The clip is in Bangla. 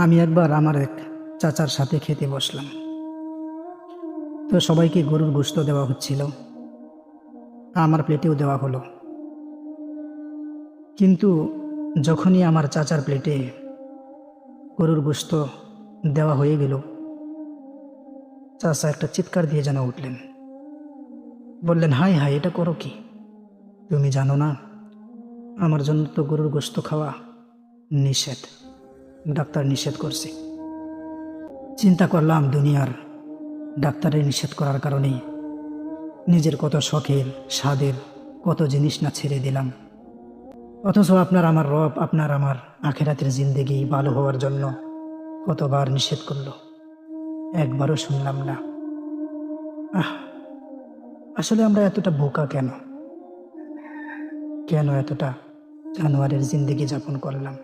আমি একবার আমার এক চাচার সাথে খেতে বসলাম। তো সবাইকে গরুর গোশত দেওয়া হচ্ছিল, আমার প্লেটেও দেওয়া হলো। কিন্তু যখনই আমার চাচার প্লেটে গরুর গোশত দেওয়া হয়ে গেল, চাচা একটা চিৎকার দিয়ে যেন উঠলেন। বললেন, হাই হাই, এটা করো কি? তুমি জানো না আমার জন্য তো গরুর গোশত খাওয়া নিষেধ, ডাক্তার নিষেধ করছে। চিন্তা করলাম, দুনিয়ার ডাক্তারের নিষেধ করার কারণে নিজের কত শখের স্বাদের কত জিনিস না ছেড়ে দিলাম। অথচ আপনার আমার রব আপনার আমার আখেরাতের জিন্দেগি ভালো হওয়ার জন্য কতবার নিষেধ করলো, একবারও শুনলাম না। আহ, আসলে আমরা এতটা বোকা কেন? কেন এতটা জানোয়ারের জিন্দেগি যাপন করলাম?